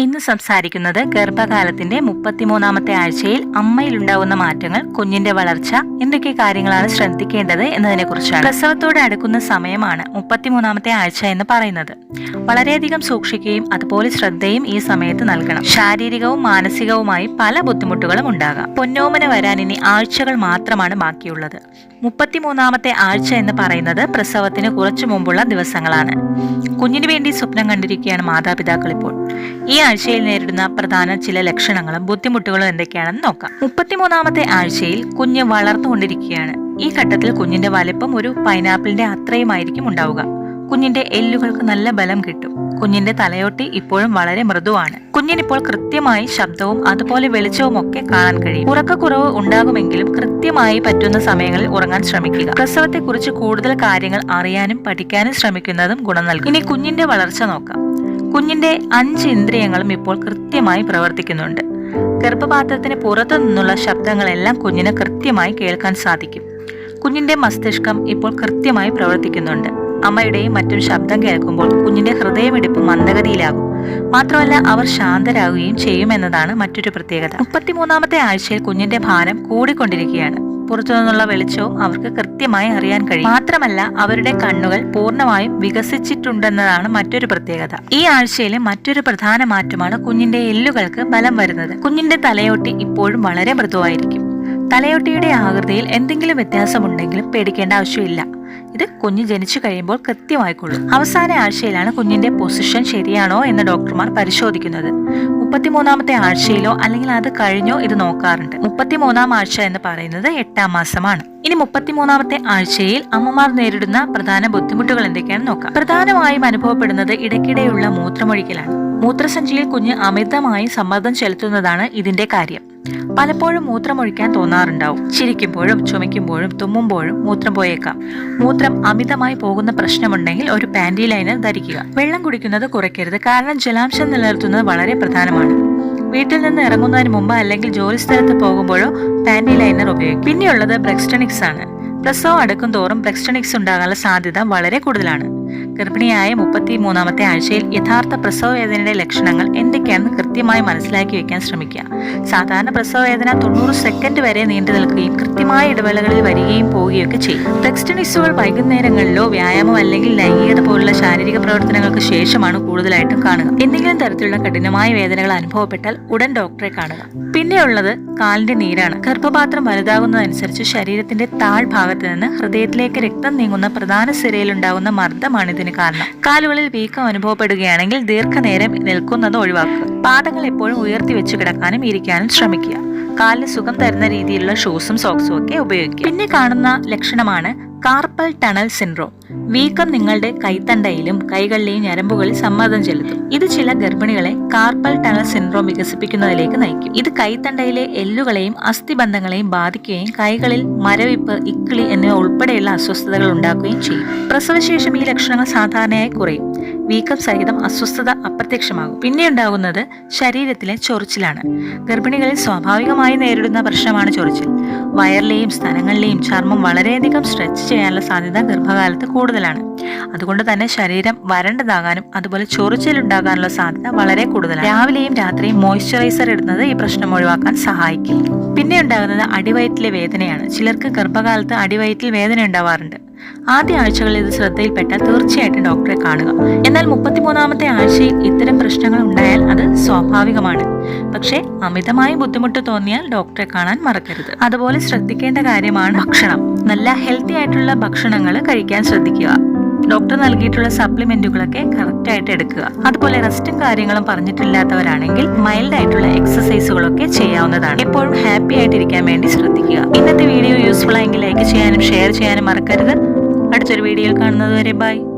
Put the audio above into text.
ഇന്ന് സംസാരിക്കുന്നത് ഗർഭകാലത്തിന്റെ 33ാമത്തെ ആഴ്ചയിൽ അമ്മയിലുണ്ടാവുന്ന മാറ്റങ്ങൾ, കുഞ്ഞിന്റെ വളർച്ച, എന്തൊക്കെ കാര്യങ്ങളാണ് ശ്രദ്ധിക്കേണ്ടത് എന്നതിനെ കുറിച്ചാണ്. പ്രസവത്തോട് അടുക്കുന്ന സമയമാണ് 33ാമത്തെ ആഴ്ച എന്ന് പറയുന്നത്. വളരെയധികം സൂക്ഷിക്കുകയും അതുപോലെ ശ്രദ്ധയും ഈ സമയത്ത് നൽകണം. ശാരീരികവും മാനസികവുമായി പല ബുദ്ധിമുട്ടുകളും ഉണ്ടാകാം. പൊന്നോമന വരാൻ ഇനി ആഴ്ചകൾ മാത്രമാണ് ബാക്കിയുള്ളത്. 33ാമത്തെ ആഴ്ച എന്ന് പറയുന്നത് പ്രസവത്തിന് കുറച്ചു മുമ്പുള്ള ദിവസങ്ങളാണ്. കുഞ്ഞിന് വേണ്ടി സ്വപ്നം കണ്ടിരിക്കുകയാണ് മാതാപിതാക്കൾ ഇപ്പോൾ. ഈ ആഴ്ചയിൽ നേരിടുന്ന പ്രധാന ചില ലക്ഷണങ്ങളും ബുദ്ധിമുട്ടുകളും എന്തൊക്കെയാണെന്ന് നോക്കാം. 33ാമത്തെ ആഴ്ചയിൽ കുഞ്ഞ് വളർന്നുകൊണ്ടിരിക്കുകയാണ്. ഈ ഘട്ടത്തിൽ കുഞ്ഞിന്റെ വലിപ്പം ഒരു പൈനാപ്പിളിന്റെ അത്രയുമായിരിക്കും ഉണ്ടാവുക. കുഞ്ഞിന്റെ എല്ലുകൾക്ക് നല്ല ബലം കിട്ടും. കുഞ്ഞിന്റെ തലയോട്ടി ഇപ്പോഴും വളരെ മൃദുവാണ്. കുഞ്ഞിനിപ്പോൾ കൃത്യമായി ശബ്ദവും അതുപോലെ വെളിച്ചവും ഒക്കെ കാണാൻ കഴിയും. ഉറക്കക്കുറവ് ഉണ്ടാകുമെങ്കിലും കൃത്യമായി പറ്റുന്ന സമയങ്ങളിൽ ഉറങ്ങാൻ ശ്രമിക്കുക. പ്രസവത്തെക്കുറിച്ച് കൂടുതൽ കാര്യങ്ങൾ അറിയാനും പഠിക്കാനും ശ്രമിക്കുന്നതും ഗുണം നൽകും. ഇനി കുഞ്ഞിന്റെ വളർച്ച നോക്കാം. കുഞ്ഞിന്റെ 5 ഇന്ദ്രിയങ്ങളും ഇപ്പോൾ കൃത്യമായി പ്രവർത്തിക്കുന്നുണ്ട്. ഗർഭപാത്രത്തിന് പുറത്തു നിന്നുള്ള ശബ്ദങ്ങളെല്ലാം കുഞ്ഞിന് കൃത്യമായി കേൾക്കാൻ സാധിക്കും. കുഞ്ഞിന്റെ മസ്തിഷ്കം ഇപ്പോൾ കൃത്യമായി പ്രവർത്തിക്കുന്നുണ്ട്. അമ്മയുടെയും മറ്റും ശബ്ദം കേൾക്കുമ്പോൾ കുഞ്ഞിന്റെ ഹൃദയമിടിപ്പ് മന്ദഗതിയിലാകും. മാത്രമല്ല, അവർ ശാന്തരാകുകയും ചെയ്യുമെന്നതാണ് മറ്റൊരു പ്രത്യേകത. 33ാമത്തെ ആഴ്ചയിൽ കുഞ്ഞിന്റെ ഭാരം കൂടിക്കൊണ്ടിരിക്കുകയാണ്. പുറത്തുനിന്നുള്ള വെളിച്ചവും അവർക്ക് കൃത്യമായി അറിയാൻ കഴിയും. മാത്രമല്ല, അവരുടെ കണ്ണുകൾ പൂർണ്ണമായും വികസിച്ചിട്ടുണ്ടെന്നതാണ് മറ്റൊരു പ്രത്യേകത. ഈ ആഴ്ചയിലെ മറ്റൊരു പ്രധാന മാറ്റമാണ് കുഞ്ഞിന്റെ എല്ലുകൾക്ക് ബലം വരുന്നത്. കുഞ്ഞിന്റെ തലയോട്ടി ഇപ്പോഴും വളരെ മൃദുവായിരിക്കും. തലയോട്ടിയുടെ ആകൃതിയിൽ എന്തെങ്കിലും വ്യത്യാസമുണ്ടെങ്കിലും പേടിക്കേണ്ട ആവശ്യമില്ല. ഇത് കുഞ്ഞ് ജനിച്ചു കഴിയുമ്പോൾ കൃത്യമായിക്കൊള്ളും. അവസാന ആഴ്ചയിലാണ് കുഞ്ഞിന്റെ പൊസിഷൻ ശരിയാണോ എന്ന് ഡോക്ടർമാർ പരിശോധിക്കുന്നത്. 33ാമത്തെ ആഴ്ചയിലോ അല്ലെങ്കിൽ അത് കഴിഞ്ഞോ ഇത് നോക്കാറുണ്ട്. 33ാം ആഴ്ച എന്ന് പറയുന്നത് 8ാം മാസമാണ്. ഇനി 33ാമത്തെ ആഴ്ചയിൽ അമ്മമാർ നേരിടുന്ന പ്രധാന ബുദ്ധിമുട്ടുകൾ എന്തൊക്കെയാണെന്ന് നോക്കാം. പ്രധാനമായും അനുഭവപ്പെടുന്നത് ഇടയ്ക്കിടെയുള്ള മൂത്രമൊഴിക്കലാണ്. മൂത്രസഞ്ചിയിൽ കുഞ്ഞ് അമിതമായി സമ്മർദ്ദം ചെലുത്തുന്നതാണ് ഇതിന്റെ കാര്യം. പലപ്പോഴും മൂത്രമൊഴിക്കാൻ തോന്നാറുണ്ടാവും. ചിരിക്കുമ്പോഴും ചുമയ്ക്കുമ്പോഴും തുമ്മുമ്പോഴും മൂത്രം പോയേക്കാം. മൂത്രം അമിതമായി പോകുന്ന പ്രശ്നമുണ്ടെങ്കിൽ ഒരു പാന്റി ലൈനർ ധരിക്കുക. വെള്ളം കുടിക്കുന്നത് കുറയ്ക്കരുത്, കാരണം ജലാംശം നിലനിർത്തുന്നത് വളരെ പ്രധാനമാണ്. വീട്ടിൽ നിന്ന് ഇറങ്ങുന്നതിന് മുമ്പ് അല്ലെങ്കിൽ ജോലി സ്ഥലത്ത് പോകുമ്പോഴോ പാന്റി ലൈനർ ഉപയോഗിക്കും. പിന്നെയുള്ളത് ബ്രെക്സ്റ്റണിക്സ് ആണ്. പ്രസവം അടുക്കും തോറും ബ്രെക്സ്റ്റണിക്സ് ഉണ്ടാകാനുള്ള സാധ്യത വളരെ കൂടുതലാണ്. ഗർഭിണിയായ 33ാമത്തെ ആഴ്ചയിൽ യഥാർത്ഥ പ്രസവ വേദനയുടെ ലക്ഷണങ്ങൾ എന്തൊക്കെയാണെന്ന് കൃത്യമായി മനസ്സിലാക്കി വെക്കാൻ ശ്രമിക്കുക. സാധാരണ പ്രസവ വേദന 90 സെക്കൻഡ് വരെ നീണ്ടു നിൽക്കുകയും കൃത്യമായ ഇടവേളകളിൽ വരികയും പോവുകയൊക്കെ ചെയ്യും. ബ്രെക്സ്റ്റണിക്സുകൾ വൈകുന്നേരങ്ങളിലോ വ്യായാമം അല്ലെങ്കിൽ ലൈംഗികത പോലുള്ള ശാരീരിക പ്രവർത്തനങ്ങൾക്ക് ശേഷമാണ് കൂടുതലായിട്ടും കാണുക. എന്തെങ്കിലും തരത്തിലുള്ള കഠിനമായ വേദനകൾ അനുഭവപ്പെട്ടാൽ ഉടൻ ഡോക്ടറെ കാണുക. പിന്നെയുള്ളത് കാലിന്റെ നീരാണ്. ഗർഭപാത്രം വലുതാകുന്നതനുസരിച്ച് ശരീരത്തിന്റെ താഴ്ഭാഗത്ത് നിന്ന് ഹൃദയത്തിലേക്ക് രക്തം നീങ്ങുന്ന പ്രധാന സിരയിലുണ്ടാകുന്ന മർദ്ദമാണ് ഇതിന് കാരണം. കാലുകളിൽ വീക്കം അനുഭവപ്പെടുകയാണെങ്കിൽ ദീർഘനേരം നിൽക്കുന്നത് ഒഴിവാക്കുക. പാദങ്ങൾ എപ്പോഴും ഉയർത്തി വെച്ച് കിടക്കാനും ഇരിക്കാനും ശ്രമിക്കുക. കാലിന് സുഖം തരുന്ന രീതിയിലുള്ള ഷൂസും സോക്സും ഒക്കെ ഉപയോഗിക്കുക. പിന്നെ കാണുന്ന ലക്ഷണമാണ് കാർപ്പൽ ടണൽ സിൻഡ്രോം. വീക്കം നിങ്ങളുടെ കൈത്തണ്ടയിലും കൈകളിലെയും ഞരമ്പുകളിൽ സമ്മർദ്ദം ചെലുത്തും. ഇത് ചില ഗർഭിണികളെ കാർപ്പൽ ടണൽ സിൻഡ്രോം വികസിപ്പിക്കുന്നതിലേക്ക് നയിക്കും. ഇത് കൈത്തണ്ടയിലെ എല്ലുകളെയും അസ്ഥിബന്ധങ്ങളെയും ബാധിക്കുകയും കൈകളിൽ മരവിപ്പ്, ഇക്കിളി എന്നിവ ഉൾപ്പെടെയുള്ള അസ്വസ്ഥതകൾ ഉണ്ടാക്കുകയും ചെയ്യും. പ്രസവശേഷം ഈ ലക്ഷണങ്ങൾ സാധാരണയായി കുറയും. വീക്കം സഹിതം അസ്വസ്ഥത അപ്രത്യക്ഷമാകും. പിന്നെ ഉണ്ടാകുന്നത് ശരീരത്തിലെ ചൊറിച്ചിലാണ്. ഗർഭിണികളിൽ സ്വാഭാവികമായി നേരിടുന്ന പ്രശ്നമാണ് ചൊറിച്ചിൽ. വയറിലെയും സ്ഥലങ്ങളിലെയും ചർമ്മം വളരെയധികം സ്ട്രെച്ച് ചെയ്യാനുള്ള സാധ്യത ഗർഭകാലത്ത് കൂടുതലാണ്. അതുകൊണ്ട് തന്നെ ശരീരം വരണ്ടതാകാനും അതുപോലെ ചൊറിച്ചിലുണ്ടാകാനുള്ള സാധ്യത വളരെ കൂടുതലാണ്. രാവിലെയും രാത്രിയും മോയ്സ്ചറൈസർ ഇടുന്നത് ഈ പ്രശ്നം ഒഴിവാക്കാൻ സഹായിക്കും. പിന്നെ ഉണ്ടാകുന്നത് അടിവയറ്റിലെ വേദനയാണ്. ചിലർക്ക് ഗർഭകാലത്ത് അടിവയറ്റിൽ വേദന ഉണ്ടാവാറുണ്ട്. ആദ്യ ആഴ്ചകളിൽ ഇത് ശ്രദ്ധയിൽപ്പെട്ടാൽ തീർച്ചയായിട്ടും ഡോക്ടറെ കാണുക. എന്നാൽ 33ാമത്തെ ആഴ്ചയിൽ ഇത്തരം പ്രശ്നങ്ങൾ ഉണ്ടായാൽ അത് സ്വാഭാവികമാണ്. പക്ഷേ അമിതമായി ബുദ്ധിമുട്ട് തോന്നിയാൽ ഡോക്ടറെ കാണാൻ മറക്കരുത്. അതുപോലെ ശ്രദ്ധിക്കേണ്ട കാര്യമാണ് ഭക്ഷണം. നല്ല ഹെൽത്തി ആയിട്ടുള്ള ഭക്ഷണങ്ങൾ കഴിക്കാൻ ശ്രദ്ധിക്കുക. ഡോക്ടർ നൽകിയിട്ടുള്ള സപ്ലിമെന്റുകളൊക്കെ കറക്റ്റ് ആയിട്ട് എടുക്കുക. അതുപോലെ റെസ്റ്റും കാര്യങ്ങളും പറഞ്ഞിട്ടില്ലാത്തവരാണെങ്കിൽ മൈൽഡ് ആയിട്ടുള്ള എക്സസൈസുകളൊക്കെ ചെയ്യാവുന്നതാണ്. എപ്പോഴും ഹാപ്പി ആയിട്ടിരിക്കാൻ വേണ്ടി ശ്രദ്ധിക്കുക. ഇന്നത്തെ വീഡിയോ യൂസ്ഫുൾ ആയെങ്കിൽ ലൈക്ക് ചെയ്യാനും ഷെയർ ചെയ്യാനും മറക്കരുത്. അടുത്തൊരു വീഡിയോയിൽ കാണുന്നത് വരെ ബൈ.